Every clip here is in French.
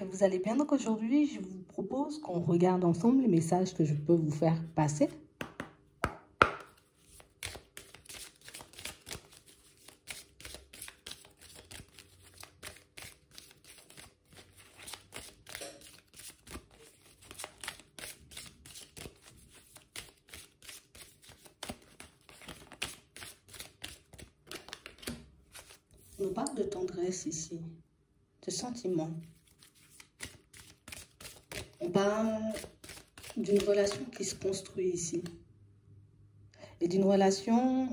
que vous allez bien. Donc aujourd'hui, je vous propose qu'on regarde ensemble les messages que je peux vous faire passer. On parle de tendresse ici, de sentiments. On parle d'une relation qui se construit ici. Et d'une relation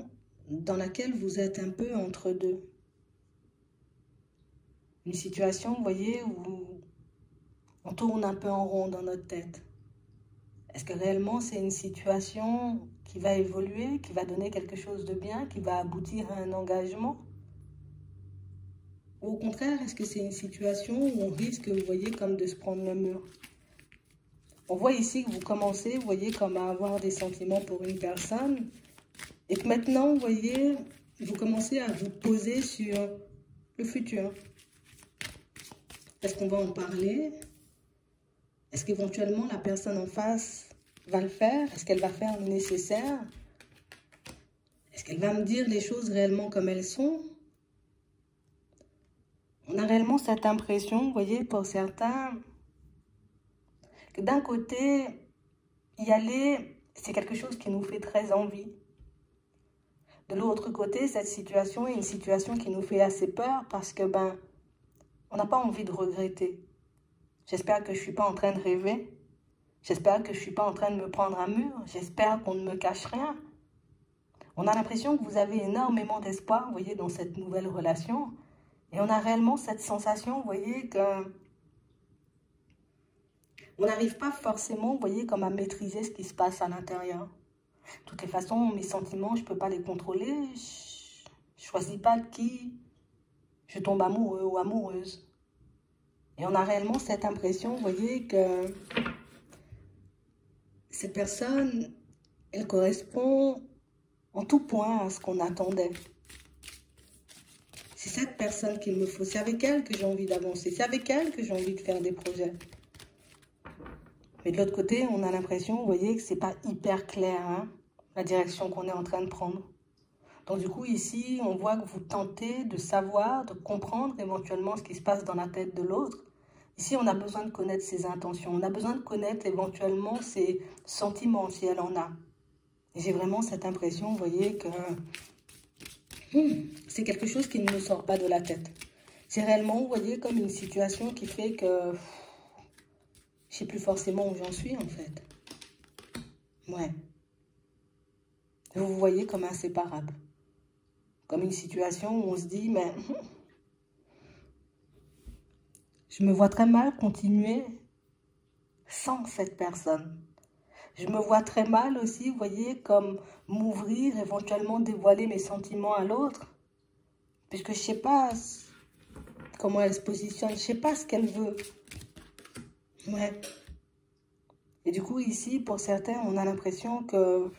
dans laquelle vous êtes un peu entre deux. Une situation, vous voyez, où on tourne un peu en rond dans notre tête. Est-ce que réellement c'est une situation qui va évoluer, qui va donner quelque chose de bien, qui va aboutir à un engagement? Ou au contraire, est-ce que c'est une situation où on risque, vous voyez, comme de se prendre le mur? On voit ici que vous commencez, vous voyez, comme à avoir des sentiments pour une personne. Et que maintenant, vous voyez, vous commencez à vous poser sur le futur. Est-ce qu'on va en parler? Est-ce qu'éventuellement la personne en face va le faire? Est-ce qu'elle va faire le nécessaire? Est-ce qu'elle va me dire les choses réellement comme elles sont? On a réellement cette impression, vous voyez, pour certains, que d'un côté, y aller, c'est quelque chose qui nous fait très envie. De l'autre côté, cette situation est une situation qui nous fait assez peur parce que, on n'a pas envie de regretter. J'espère que je ne suis pas en train de rêver. J'espère que je ne suis pas en train de me prendre un mur. J'espère qu'on ne me cache rien. On a l'impression que vous avez énormément d'espoir, vous voyez, dans cette nouvelle relation. Et on a réellement cette sensation, vous voyez, que on n'arrive pas forcément, vous voyez, comme à maîtriser ce qui se passe à l'intérieur. De toutes les façons, mes sentiments, je ne peux pas les contrôler. Je ne choisis pas de qui je tombe amoureux ou amoureuse. Et on a réellement cette impression, vous voyez, que cette personne, elle correspond en tout point à ce qu'on attendait. C'est cette personne qu'il me faut. C'est avec elle que j'ai envie d'avancer. C'est avec elle que j'ai envie de faire des projets. Mais de l'autre côté, on a l'impression, vous voyez, que ce n'est pas hyper clair, hein, la direction qu'on est en train de prendre. Donc du coup, ici, on voit que vous tentez de savoir, de comprendre éventuellement ce qui se passe dans la tête de l'autre. Ici, on a besoin de connaître ses intentions. On a besoin de connaître éventuellement ses sentiments, si elle en a. Et j'ai vraiment cette impression, vous voyez, que c'est quelque chose qui ne me sort pas de la tête. C'est réellement, vous voyez, comme une situation qui fait que je ne sais plus forcément où j'en suis, en fait. Ouais. Vous vous voyez comme inséparable. Comme une situation où on se dit, mais je me vois très mal continuer sans cette personne. Je me vois très mal aussi, vous voyez, comme m'ouvrir, éventuellement dévoiler mes sentiments à l'autre. Puisque je ne sais pas comment elle se positionne, je ne sais pas ce qu'elle veut. Ouais. Et du coup, ici, pour certains, on a l'impression que on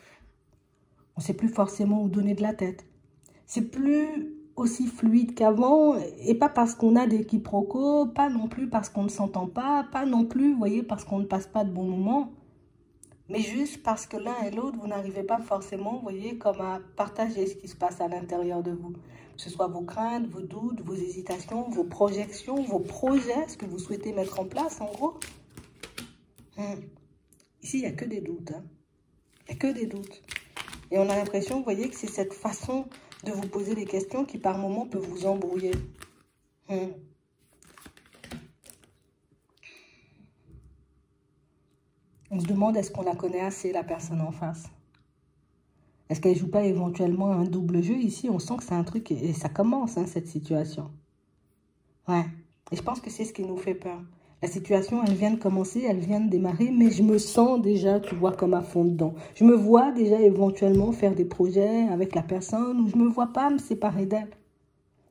ne sait plus forcément où donner de la tête. C'est plus aussi fluide qu'avant, et pas parce qu'on a des quiproquos, pas non plus parce qu'on ne s'entend pas, pas non plus, vous voyez, parce qu'on ne passe pas de bons moments, mais juste parce que l'un et l'autre, vous n'arrivez pas forcément, vous voyez, comme à partager ce qui se passe à l'intérieur de vous. Que ce soit vos craintes, vos doutes, vos hésitations, vos projections, vos projets, ce que vous souhaitez mettre en place, en gros. Ici, il n'y a que des doutes. Hein. Il n'y a que des doutes. Et on a l'impression, vous voyez, que c'est cette façon de vous poser des questions qui, par moments, peut vous embrouiller. On se demande, est-ce qu'on la connaît assez, la personne en face? Est-ce qu'elle ne joue pas éventuellement un double jeu? Ici, on sent que c'est un truc, et ça commence, hein, cette situation. Ouais. Et je pense que c'est ce qui nous fait peur. La situation, elle vient de commencer, elle vient de démarrer, mais je me sens déjà, tu vois, comme à fond dedans. Je me vois déjà éventuellement faire des projets avec la personne, ou je ne me vois pas me séparer d'elle.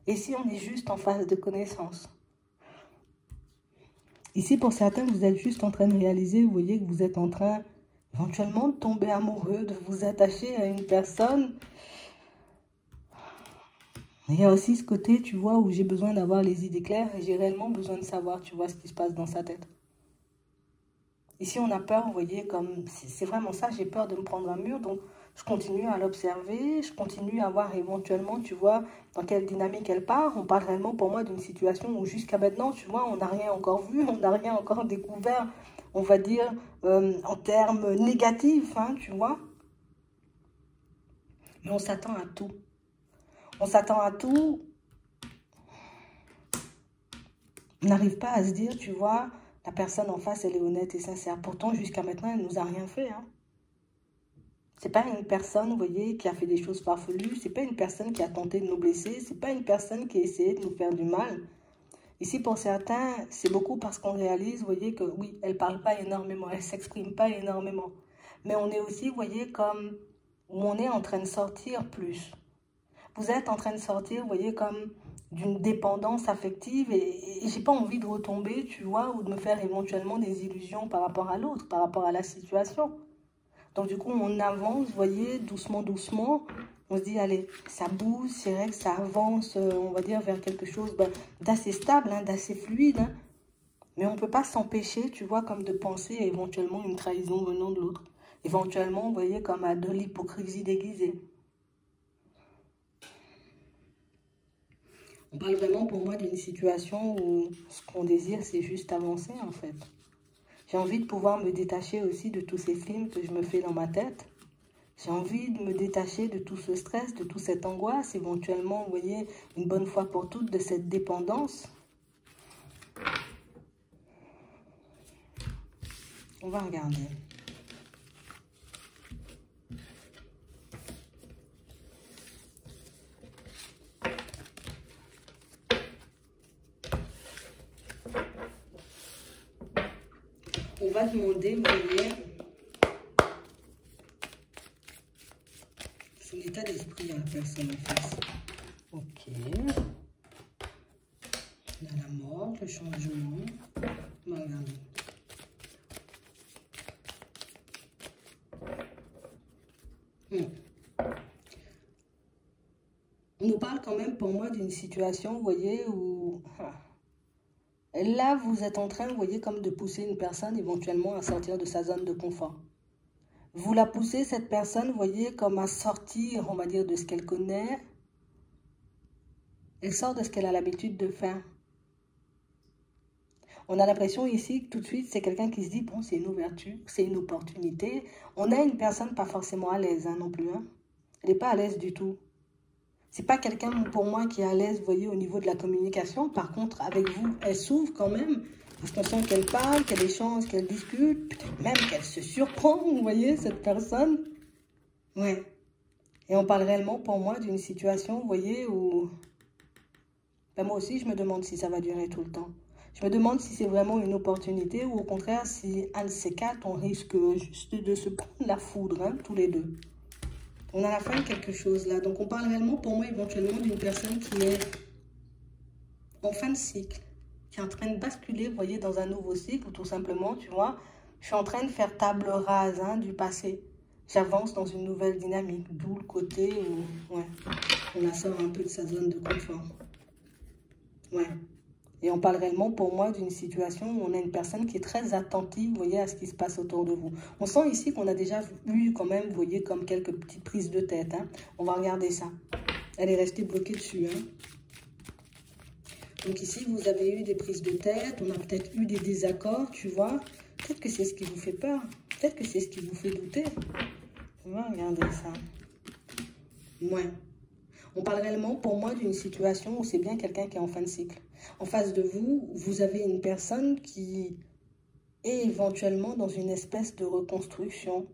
Et si on est juste en phase de connaissance? Ici, pour certains, vous êtes juste en train de réaliser, vous voyez que vous êtes en train éventuellement de tomber amoureux, de vous attacher à une personne. Il y a aussi ce côté, tu vois, où j'ai besoin d'avoir les idées claires et j'ai réellement besoin de savoir, tu vois, ce qui se passe dans sa tête. Ici, on a peur, vous voyez, comme c'est vraiment ça, j'ai peur de me prendre un mur, donc je continue à l'observer, je continue à voir éventuellement, tu vois, dans quelle dynamique elle part. On parle réellement pour moi d'une situation où jusqu'à maintenant, tu vois, on n'a rien encore vu, on n'a rien encore découvert, on va dire, en termes négatifs, hein, tu vois. Mais on s'attend à tout. On s'attend à tout. On n'arrive pas à se dire, tu vois, la personne en face, elle est honnête et sincère. Pourtant, jusqu'à maintenant, elle ne nous a rien fait, hein. C'est pas une personne, vous voyez, qui a fait des choses farfelues. C'est pas une personne qui a tenté de nous blesser. C'est pas une personne qui a essayé de nous faire du mal. Ici, pour certains, c'est beaucoup parce qu'on réalise, vous voyez, que oui, elle parle pas énormément, elle s'exprime pas énormément. Mais on est aussi, vous voyez, comme où on est en train de sortir plus. Vous êtes en train de sortir, vous voyez, comme d'une dépendance affective et j'ai pas envie de retomber, tu vois, ou de me faire éventuellement des illusions par rapport à l'autre, par rapport à la situation. Donc, du coup, on avance, vous voyez, doucement, doucement. On se dit, allez, ça bouge, c'est vrai que ça avance, on va dire, vers quelque chose d'assez stable, hein, d'assez fluide. Hein. Mais on ne peut pas s'empêcher, tu vois, comme de penser à éventuellement une trahison venant de l'autre. Éventuellement, vous voyez, comme à de l'hypocrisie déguisée. On parle vraiment pour moi d'une situation où ce qu'on désire, c'est juste avancer, en fait. J'ai envie de pouvoir me détacher aussi de tous ces films que je me fais dans ma tête. J'ai envie de me détacher de tout ce stress, de toute cette angoisse, éventuellement, vous voyez, une bonne fois pour toutes, de cette dépendance. On va regarder. On va demander, vous voyez, son état d'esprit à la personne en face. Ok. On a la mort, le changement. On va regarder. On nous parle quand même pour moi d'une situation, vous voyez, où là, vous êtes en train, vous voyez, comme de pousser une personne éventuellement à sortir de sa zone de confort. Vous la poussez, cette personne, vous voyez, comme à sortir, on va dire, de ce qu'elle connaît. Elle sort de ce qu'elle a l'habitude de faire. On a l'impression ici que tout de suite, c'est quelqu'un qui se dit, bon, c'est une ouverture, c'est une opportunité. On a une personne pas forcément à l'aise, hein, non plus. Hein. Elle n'est pas à l'aise du tout. C'est pas quelqu'un, pour moi, qui est à l'aise, vous voyez, au niveau de la communication. Par contre, avec vous, elle s'ouvre quand même. Parce qu'on sent qu'elle parle, qu'elle échange, qu'elle discute. Peut-être même qu'elle se surprend, vous voyez, cette personne. Ouais. Et on parle réellement, pour moi, d'une situation, vous voyez, où... Ben moi aussi, je me demande si ça va durer tout le temps. Je me demande si c'est vraiment une opportunité ou au contraire, si un de ces quatre, on risque juste de se prendre la foudre, hein, tous les deux. On a la fin de quelque chose là. Donc, on parle réellement, pour moi, éventuellement, d'une personne qui est en fin de cycle, qui est en train de basculer, vous voyez, dans un nouveau cycle, ou tout simplement, tu vois, je suis en train de faire table rase hein, du passé. J'avance dans une nouvelle dynamique, d'où le côté où, ouais, on la sort un peu de sa zone de confort. Ouais. Et on parle réellement, pour moi, d'une situation où on a une personne qui est très attentive, vous voyez, à ce qui se passe autour de vous. On sent ici qu'on a déjà eu quand même, vous voyez, comme quelques petites prises de tête. Hein. On va regarder ça. Elle est restée bloquée dessus. Hein. Donc ici, vous avez eu des prises de tête. On a peut-être eu des désaccords, tu vois. Peut-être que c'est ce qui vous fait peur. Peut-être que c'est ce qui vous fait douter. On va regarder ça. Ouais. On parle réellement, pour moi, d'une situation où c'est bien quelqu'un qui est en fin de cycle. En face de vous, vous avez une personne qui est éventuellement dans une espèce de reconstruction.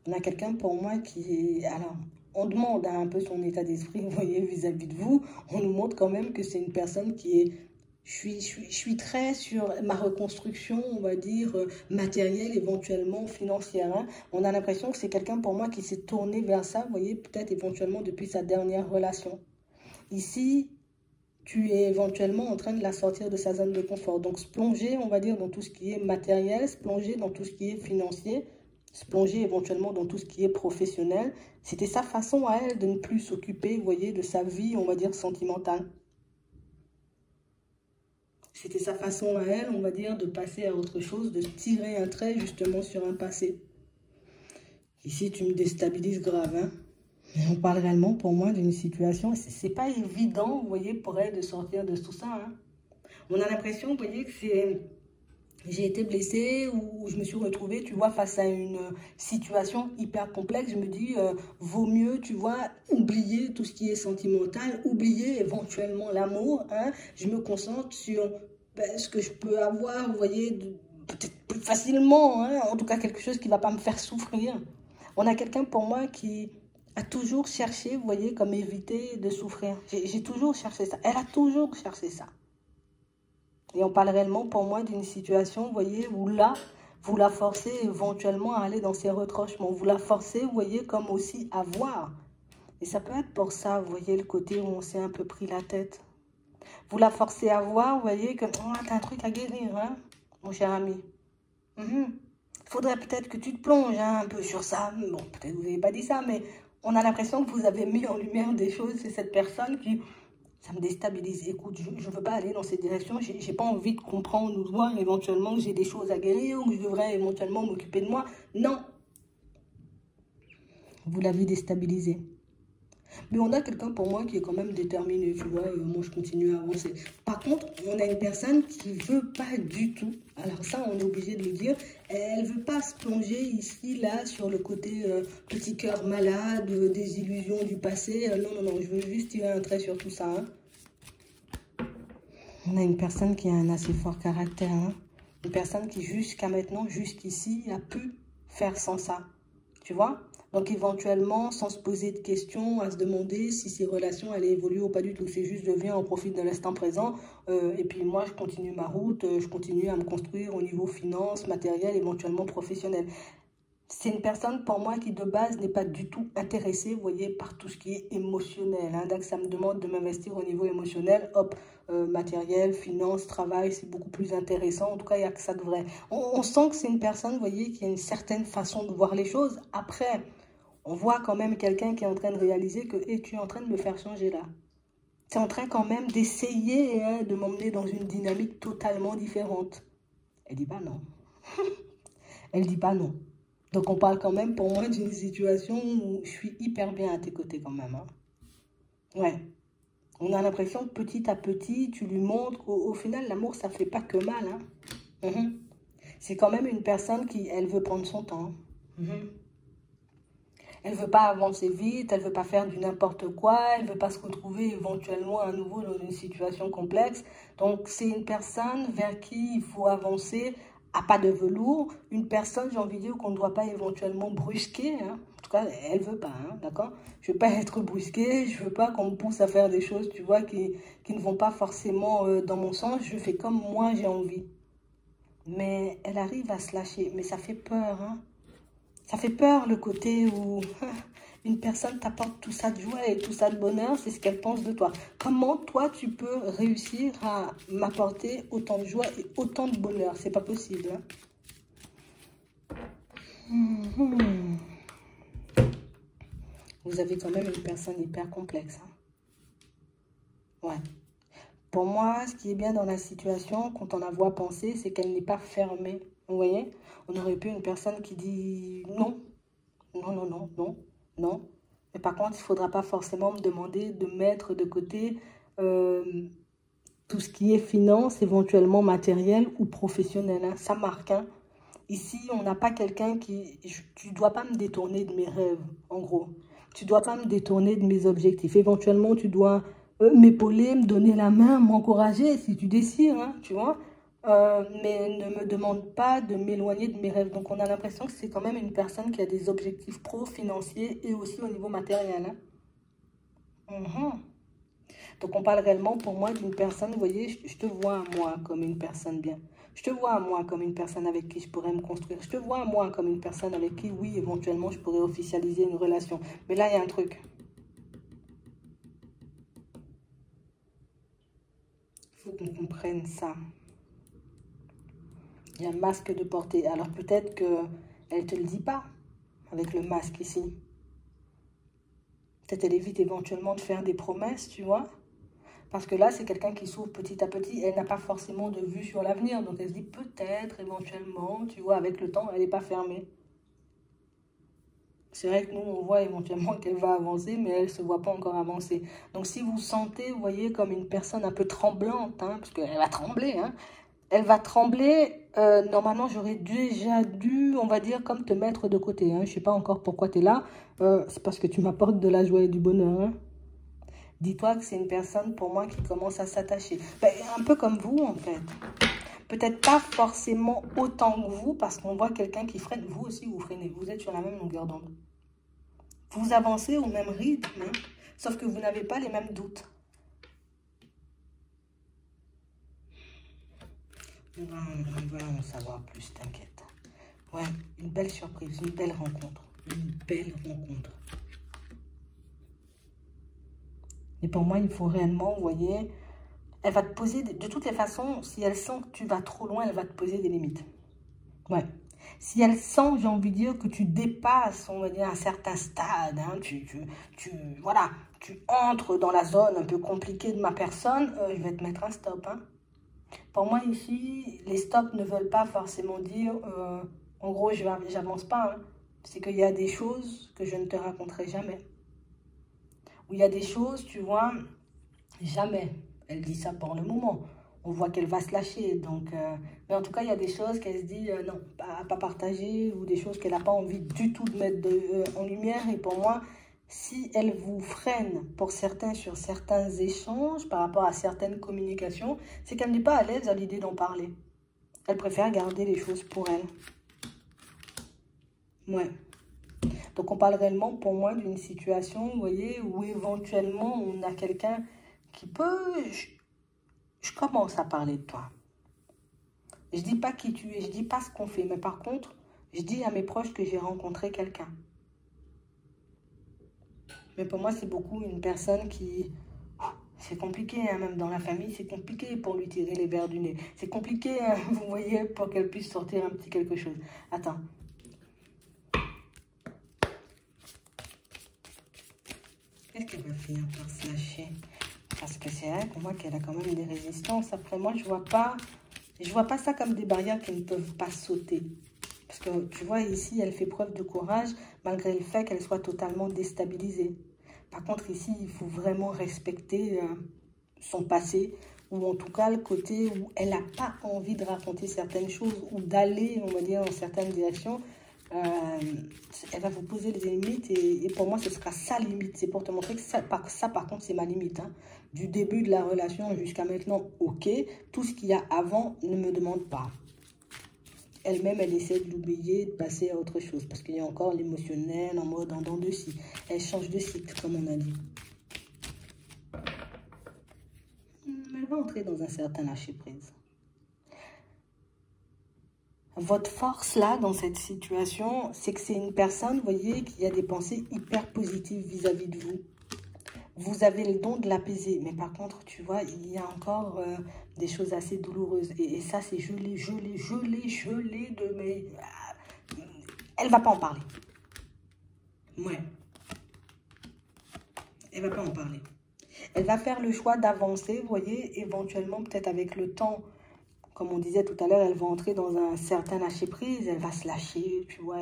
On a quelqu'un, pour moi, qui est... Alors, on demande un peu son état d'esprit, vous voyez, vis-à-vis de vous. On nous montre quand même que c'est une personne qui est... Je suis très sur ma reconstruction, on va dire, matérielle, éventuellement financière. Hein. On a l'impression que c'est quelqu'un, pour moi, qui s'est tourné vers ça, vous voyez, peut-être éventuellement depuis sa dernière relation. Ici, tu es éventuellement en train de la sortir de sa zone de confort. Donc, se plonger, on va dire, dans tout ce qui est matériel, se plonger dans tout ce qui est financier, se plonger éventuellement dans tout ce qui est professionnel. C'était sa façon à elle de ne plus s'occuper, vous voyez, de sa vie, on va dire, sentimentale. C'était sa façon à elle, on va dire, de passer à autre chose, de tirer un trait justement sur un passé. Ici, tu me déstabilises grave, hein. Mais on parle réellement pour moi d'une situation, c'est pas évident, vous voyez, pour elle de sortir de tout ça, hein. On a l'impression, vous voyez, que c'est... J'ai été blessée ou je me suis retrouvée, tu vois, face à une situation hyper complexe. Je me dis, vaut mieux, tu vois, oublier tout ce qui est sentimental, oublier éventuellement l'amour, hein. Je me concentre sur ce que je peux avoir, vous voyez, peut-être plus facilement, hein. En tout cas, quelque chose qui ne va pas me faire souffrir. On a quelqu'un pour moi qui a toujours cherché, vous voyez, comme éviter de souffrir. J'ai toujours cherché ça. Elle a toujours cherché ça. Et on parle réellement pour moi d'une situation, vous voyez, où là, vous la forcez éventuellement à aller dans ses retranchements. Vous la forcez, vous voyez, comme aussi à voir. Et ça peut être pour ça, vous voyez, le côté où on s'est un peu pris la tête. Vous la forcez à voir, vous voyez, que oh, t'as un truc à guérir, hein, mon cher ami. Faudrait peut-être que tu te plonges hein, un peu sur ça. Bon, peut-être que vous n'avez pas dit ça, mais on a l'impression que vous avez mis en lumière des choses. C'est cette personne qui... Ça me déstabilise. Écoute, je ne veux pas aller dans cette direction. Je n'ai pas envie de comprendre ou de voir éventuellement que j'ai des choses à guérir ou que je devrais éventuellement m'occuper de moi. Non. Vous l'avez déstabilisé. Mais on a quelqu'un pour moi qui est quand même déterminé, tu vois, moi je continue à avancer. Par contre, on a une personne qui ne veut pas du tout, alors ça on est obligé de le dire, elle ne veut pas se plonger ici, là, sur le côté petit cœur malade, des illusions du passé. Non, non, non, je veux juste tirer un trait sur tout ça. Hein. On a une personne qui a un assez fort caractère, hein. Une personne qui jusqu'à maintenant, jusqu'ici, a pu faire sans ça, tu vois. Donc éventuellement, sans se poser de questions, à se demander si ces relations allaient évoluer ou pas du tout. C'est juste, je viens, on profite de l'instant présent. Et puis moi, je continue ma route, je continue à me construire au niveau finance, matériel, éventuellement professionnel. C'est une personne pour moi qui de base n'est pas du tout intéressée, vous voyez, par tout ce qui est émotionnel. Hein. Donc ça me demande de m'investir au niveau émotionnel, hop, matériel, finance, travail, c'est beaucoup plus intéressant. En tout cas, il n'y a que ça de vrai. On sent que c'est une personne, vous voyez, qui a une certaine façon de voir les choses. Après, on voit quand même quelqu'un qui est en train de réaliser que hey, tu es en train de me faire changer là. Tu es en train quand même d'essayer hein, de m'emmener dans une dynamique totalement différente. Elle dit pas non. Elle dit pas non. Donc on parle quand même pour moi d'une situation où je suis hyper bien à tes côtés quand même. Hein. Ouais. On a l'impression que petit à petit, tu lui montres qu'au final, l'amour, ça fait pas que mal. Hein. C'est quand même une personne qui, elle veut prendre son temps. Elle ne veut pas avancer vite, elle ne veut pas faire du n'importe quoi, elle ne veut pas se retrouver éventuellement à nouveau dans une situation complexe. Donc, c'est une personne vers qui il faut avancer à pas de velours. Une personne, j'ai envie de dire, qu'on ne doit pas éventuellement brusquer. Hein. En tout cas, elle ne veut pas, hein, d'accord? Je ne veux pas être brusquée, je ne veux pas qu'on me pousse à faire des choses, tu vois, qui ne vont pas forcément dans mon sens. Je fais comme moi j'ai envie. Mais elle arrive à se lâcher. Mais ça fait peur, hein. Ça fait peur le côté où une personne t'apporte tout ça de joie et tout ça de bonheur, c'est ce qu'elle pense de toi. Comment toi tu peux réussir à m'apporter autant de joie et autant de bonheur? C'est pas possible. Hein. Vous avez quand même une personne hyper complexe. Hein. Ouais. Pour moi, ce qui est bien dans la situation, quand on la voit penser, c'est qu'elle n'est pas fermée. Vous voyez? On aurait pu une personne qui dit non. Non, non, non, non, non. Mais par contre, il ne faudra pas forcément me demander de mettre de côté tout ce qui est finance, éventuellement matériel ou professionnel. Hein. Ça marque. Hein. Ici, on n'a pas quelqu'un qui... Tu ne dois pas me détourner de mes rêves, en gros. Tu ne dois pas me détourner de mes objectifs. Éventuellement, tu dois m'épauler, me donner la main, m'encourager si tu décides, hein, tu vois. Mais ne me demande pas de m'éloigner de mes rêves. Donc, on a l'impression que c'est quand même une personne qui a des objectifs pro-financiers et aussi au niveau matériel. Hein. Donc, on parle réellement pour moi d'une personne, vous voyez, je te vois à moi comme une personne bien. Je te vois à moi comme une personne avec qui je pourrais me construire. Je te vois à moi comme une personne avec qui, oui, éventuellement, je pourrais officialiser une relation. Mais là, il y a un truc. Il faut qu'on comprenne ça. Il y a un masque de portée. Alors peut-être qu'elle elle te le dit pas, avec le masque ici. Peut-être elle évite éventuellement de faire des promesses, tu vois. Parce que là, c'est quelqu'un qui s'ouvre petit à petit. Elle n'a pas forcément de vue sur l'avenir. Donc, elle se dit peut-être, éventuellement, tu vois, avec le temps, elle n'est pas fermée. C'est vrai que nous, on voit éventuellement qu'elle va avancer, mais elle ne se voit pas encore avancer. Donc, si vous sentez, vous voyez, comme une personne un peu tremblante, hein, parce qu'elle va trembler, hein, elle va trembler. Normalement, j'aurais déjà dû, on va dire, comme te mettre de côté. Hein. Je ne sais pas encore pourquoi tu es là. C'est parce que tu m'apportes de la joie et du bonheur. Hein. Dis-toi que c'est une personne, pour moi, qui commence à s'attacher. Ben, un peu comme vous, en fait. Peut-être pas forcément autant que vous, parce qu'on voit quelqu'un qui freine. Vous aussi, vous freinez. Vous êtes sur la même longueur d'onde. Vous avancez au même rythme, hein, sauf que vous n'avez pas les mêmes doutes. On va en savoir plus, t'inquiète. Ouais, une belle surprise, une belle rencontre. Une belle rencontre. Et pour moi, il faut réellement, vous voyez, elle va te poser, de toutes les façons, si elle sent que tu vas trop loin, elle va te poser des limites. Ouais. Si elle sent, j'ai envie de dire, que tu dépasses, on va dire, un certain stade, hein, voilà, tu entres dans la zone un peu compliquée de ma personne, je vais te mettre un stop. Hein. Pour moi, ici, les stops ne veulent pas forcément dire, en gros, j'avance pas. Hein. C'est qu'il y a des choses que je ne te raconterai jamais. Ou il y a des choses, tu vois, jamais. Elle dit ça pour le moment. On voit qu'elle va se lâcher. Donc, mais en tout cas, il y a des choses qu'elle se dit non, pas partager, ou des choses qu'elle n'a pas envie du tout de mettre en lumière. Et pour moi, si elle vous freine pour certains sur certains échanges, par rapport à certaines communications, c'est qu'elle n'est pas à l'aise à l'idée d'en parler. Elle préfère garder les choses pour elle. Ouais. Donc, on parle réellement, pour moi, d'une situation, vous voyez, où éventuellement, on a quelqu'un qui peut... Je commence à parler de toi. Je dis pas qui tu es, je dis pas ce qu'on fait. Mais par contre, je dis à mes proches que j'ai rencontré quelqu'un. Mais pour moi, c'est beaucoup une personne qui... C'est compliqué, hein, même dans la famille, c'est compliqué pour lui tirer les verres du nez. C'est compliqué, hein, vous voyez, pour qu'elle puisse sortir un petit quelque chose. Attends. Qu'est-ce qu'elle va finir par se lâcher? Parce que c'est vrai qu'on voit qu'elle a quand même des résistances. Après, moi, je vois pas ça comme des barrières qui ne peuvent pas sauter. Parce que, tu vois, ici, elle fait preuve de courage, malgré le fait qu'elle soit totalement déstabilisée. Par contre, ici, il faut vraiment respecter son passé, ou en tout cas, le côté où elle n'a pas envie de raconter certaines choses, ou d'aller, on va dire, dans certaines directions. Elle va vous poser des limites et pour moi ce sera sa limite. C'est pour te montrer que ça par contre c'est ma limite. Hein. Du début de la relation jusqu'à maintenant, ok. Tout ce qu'il y a avant ne me demande pas. Elle-même elle essaie de l'oublier, de passer à autre chose. Parce qu'il y a encore l'émotionnel en mode en dents de scie. Elle change de cycle comme on a dit. Elle va entrer dans un certain lâcher prise. Votre force là, dans cette situation, c'est que c'est une personne, vous voyez, qui a des pensées hyper positives vis-à-vis de vous. Vous avez le don de l'apaiser. Mais par contre, tu vois, il y a encore des choses assez douloureuses. Et ça, c'est gelé de... Mais elle va pas en parler. Ouais. Elle va pas en parler. Elle va faire le choix d'avancer, vous voyez, éventuellement, peut-être avec le temps. Comme on disait tout à l'heure, elle va entrer dans un certain lâcher-prise, elle va se lâcher, tu vois,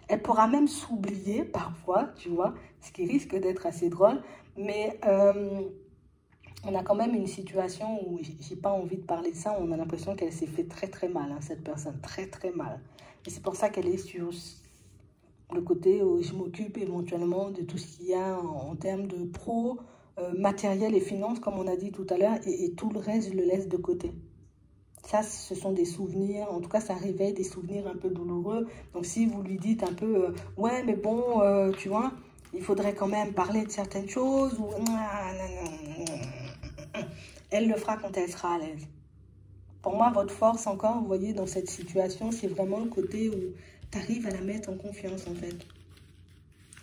elle pourra même s'oublier parfois, tu vois, ce qui risque d'être assez drôle. Mais on a quand même une situation où j'ai pas envie de parler de ça, on a l'impression qu'elle s'est fait très très mal, hein, cette personne, très très mal. Et c'est pour ça qu'elle est sur le côté où je m'occupe éventuellement de tout ce qu'il y a en termes de matériel et finances, comme on a dit tout à l'heure, et tout le reste, je le laisse de côté. Ça, ce sont des souvenirs, en tout cas, ça réveille des souvenirs un peu douloureux. Donc, si vous lui dites un peu, ouais, mais bon, tu vois, il faudrait quand même parler de certaines choses, ou elle le fera quand elle sera à l'aise. Pour moi, votre force encore, vous voyez, dans cette situation, c'est vraiment le côté où tu arrives à la mettre en confiance, en fait.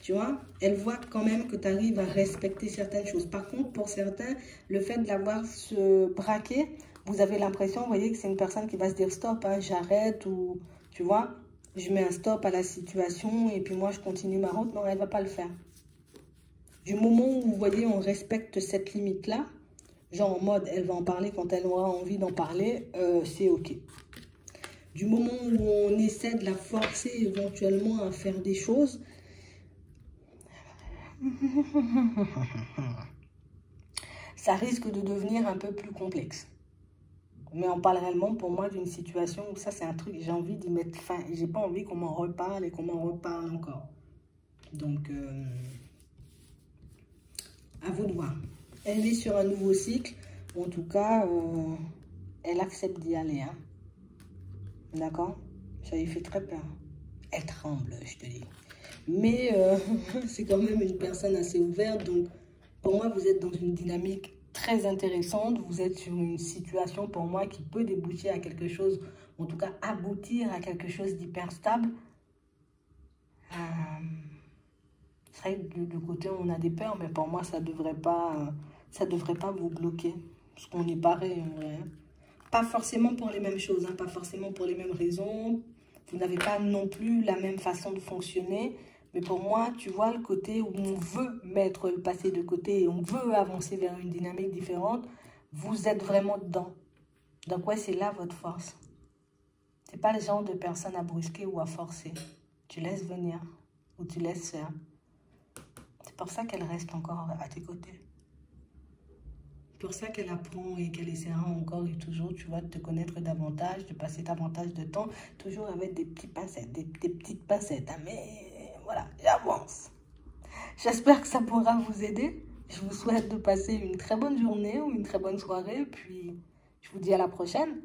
Tu vois, elle voit quand même que tu arrives à respecter certaines choses. Par contre, pour certains, le fait de l'avoir se braquer, vous avez l'impression, vous voyez, que c'est une personne qui va se dire stop, hein, j'arrête, ou tu vois, je mets un stop à la situation et puis moi, je continue ma route. Non, elle ne va pas le faire. Du moment où, vous voyez, on respecte cette limite-là, genre en mode, elle va en parler quand elle aura envie d'en parler, c'est OK. Du moment où on essaie de la forcer éventuellement à faire des choses, ça risque de devenir un peu plus complexe. Mais on parle réellement pour moi d'une situation où ça c'est un truc, j'ai envie d'y mettre fin. J'ai pas envie qu'on m'en reparle et qu'on m'en reparle encore. Donc, à vous de voir. Elle est sur un nouveau cycle. En tout cas, elle accepte d'y aller. Hein. D'accord? Ça lui fait très peur. Elle tremble, je te dis. Mais c'est quand même une personne assez ouverte. Donc, pour moi, vous êtes dans une dynamique très intéressante. Vous êtes sur une situation, pour moi, qui peut déboucher à quelque chose, en tout cas, aboutir à quelque chose d'hyper stable. C'est vrai que du côté, on a des peurs, mais pour moi, ça devrait pas vous bloquer. Parce qu'on est pareil, en vrai. Pas forcément pour les mêmes choses, hein, pas forcément pour les mêmes raisons. Vous n'avez pas non plus la même façon de fonctionner. Mais pour moi, tu vois, le côté où on veut mettre le passé de côté et on veut avancer vers une dynamique différente, vous êtes vraiment dedans. Donc ouais, c'est là votre force. C'est pas le genre de personne à brusquer ou à forcer. Tu laisses venir ou tu laisses faire. C'est pour ça qu'elle reste encore à tes côtés. C'est pour ça qu'elle apprend et qu'elle essaiera encore et toujours, tu vois, de te connaître davantage, de passer davantage de temps, toujours avec des petites pincettes, des petites pincettes. Hein, mais voilà, j'avance. J'espère que ça pourra vous aider. Je vous souhaite de passer une très bonne journée ou une très bonne soirée. Puis, je vous dis à la prochaine.